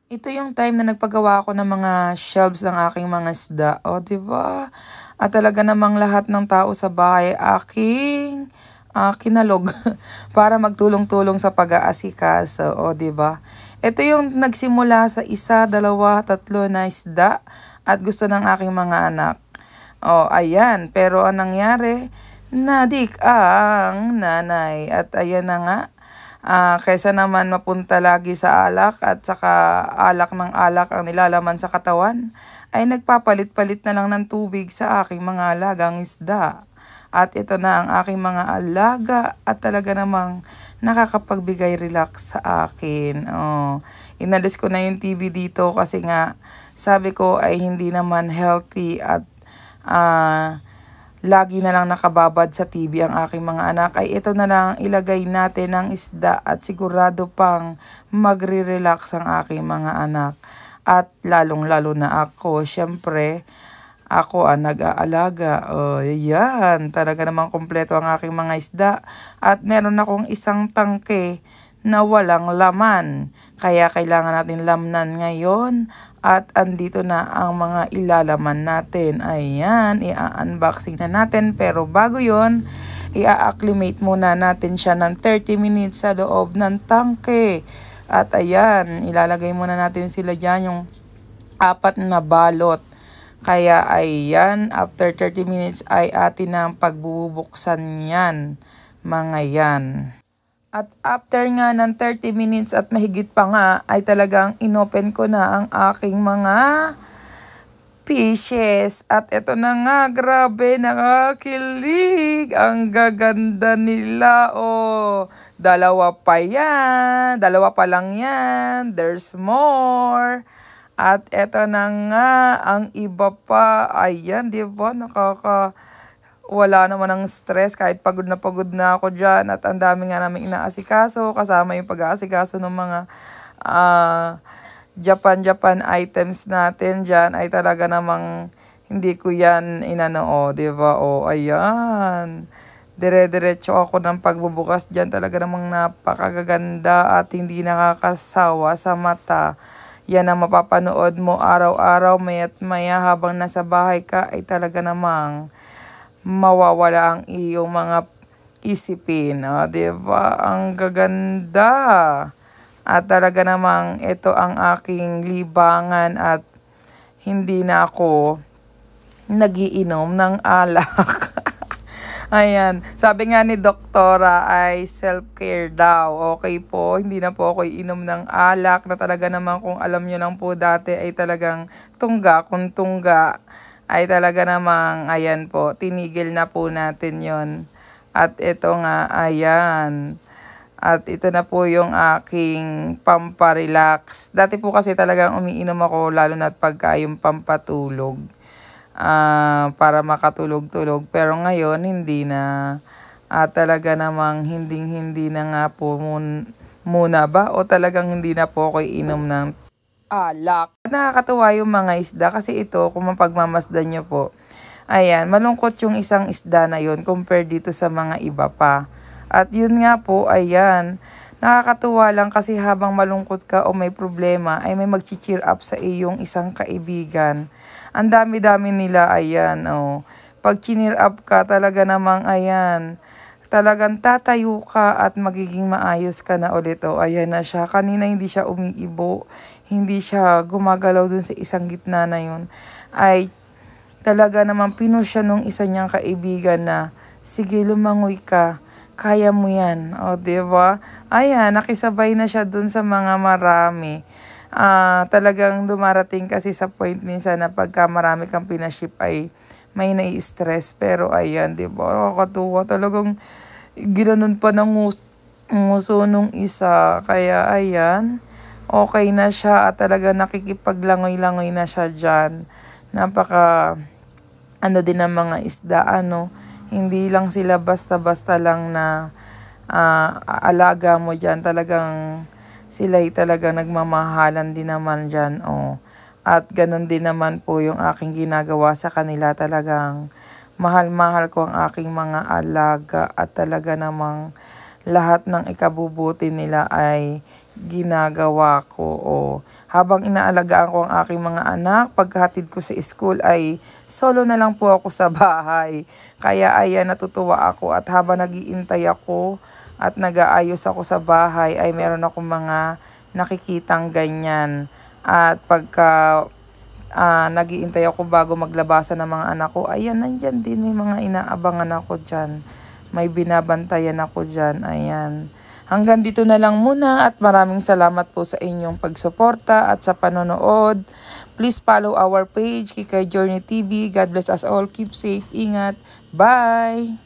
Ito yung time na nagpagawa ako ng mga shelves ng aking mga isda. O, di ba? At talaga namang lahat ng tao sa bahay aking kinalog para magtulong-tulong sa pag-aasikaso. O, di ba? Ito yung nagsimula sa isa, dalawa, tatlo na isda at gusto ng aking mga anak. O, ayan. Pero anong nangyari? Nadik ang nanay. At ayan na nga. Kaysa naman mapunta lagi sa alak at saka alak ng alak ang nilalaman sa katawan, ay nagpapalit-palit na lang ng tubig sa aking mga alagang isda. At ito na ang aking mga alaga at talaga namang nakakapagbigay relax sa akin. Oh, inalis ko na yung TV dito kasi nga sabi ko ay hindi naman healthy at lagi na lang nakababad sa TV ang aking mga anak, ay ito na lang ilagay natin ng isda at sigurado pang magre-relax ang aking mga anak. At lalong-lalo na ako, syempre, ako ang nag-aalaga. Oh, yan, talaga namang kompleto ang aking mga isda. At meron akong isang tangke na walang laman. Kaya kailangan natin lamnan ngayon. At andito na ang mga ilalaman natin. Ayan, i-unboxing na natin. Pero bago yon, i-acclimate muna natin siya ng 30 minutes sa loob ng tangke. At ayan, ilalagay muna natin sila dyan yung 4 na balot. Kaya ayan, after 30 minutes ay atin na ang pagbubuksan yan, mga yan. At after nga ng 30 minutes at mahigit pa nga, ay talagang inopen ko na ang aking mga fishes. At ito na nga, grabe, nakakilig. Ang gaganda nila. Oh, dalawa pa yan. Dalawa pa lang yan. There's more. At ito na nga, ang iba pa. Ayan, di ba? Wala naman ng stress kahit pagod na ako dyan at ang dami nga namin inaasikaso kasama yung pag-aasikaso ng mga Japan items natin dyan ay talaga namang hindi ko yan inano, di ba? O, ayan. Dire-diretso ako ng pagbubukas dyan, talaga namang napakaganda at hindi nakakasawa sa mata. Yan ang mapapanood mo araw-araw, maya't maya habang nasa bahay ka ay talaga namang mawawala ang iyong mga isipin. O, diba? Ang gaganda. At talaga namang ito ang aking libangan at hindi na ako nagiinom ng alak. Ayan. Sabi nga ni doktora ay self-care daw. Okay po, hindi na po ako iinom ng alak na talaga naman kung alam nyo lang po dati ay talagang tungga kung tungga ay talaga namang, ayan po, tinigil na po natin yon. At ito nga, ayan. At ito na po yung aking pamparelax. Dati po kasi talagang umiinom ako, lalo na pagka yung pampatulog. Para makatulog-tulog. Pero ngayon, hindi na. Talaga namang hindi na nga po muna ba? O talagang hindi na po ako iinom ng alak. Nakakatuwa yung mga isda kasi ito, kung mapagmamasdan nyo po, ayan, malungkot yung isang isda na yon compared dito sa mga iba pa. At yun nga po, ayan, nakakatuwa lang kasi habang malungkot ka o may problema, ay may mag-cheer up sa iyong isang kaibigan. Ang dami-dami nila, ayan, oh. Pag cheer up ka, talaga namang, ayan, talagang tatayo ka at magiging maayos ka na ulit. O, ayan na siya. Kanina hindi siya umiibo. Hindi siya gumagalaw dun sa isang gitna na yun. Ay talaga naman pinusya nung isa niyang kaibigan na, sige, lumangoy ka. Kaya mo yan. O, diba? Ayan, nakisabay na siya dun sa mga marami. Talagang dumarating kasi sa point minsan na pagka marami kang pinaship ay may nai-stress. Pero ayan, diba? Nakakatuwa. Talagang ginanon pa ng nguso nung isa. Kaya ayan, okay na siya at talaga nakikipaglangoy-langoy na siya dyan. Napaka, din ang mga isda, hindi lang sila basta-basta lang na alaga mo dyan. Talagang sila'y talagang nagmamahalan din naman dyan. At ganun din naman po yung aking ginagawa sa kanila. Talagang mahal-mahal ko ang aking mga alaga at talaga namang lahat ng ikabubuti nila ay ginagawa ko. Habang inaalagaan ko ang aking mga anak, pagkahatid ko sa school ay solo na lang po ako sa bahay. Kaya ayan, natutuwa ako at habang nagiintay ako at nag-aayos ako sa bahay ay meron akong mga nakikitang ganyan. At pagka nagiintay ako bago maglabasan ng mga anak ko, ayan, nandyan din, may mga inaabangan ako dyan. May binabantayan ako dyan, ayan. Hanggang dito na lang muna at maraming salamat po sa inyong pagsuporta at sa panonood. Please follow our page, Kikay Journey TV. God bless us all. Keep safe. Ingat. Bye!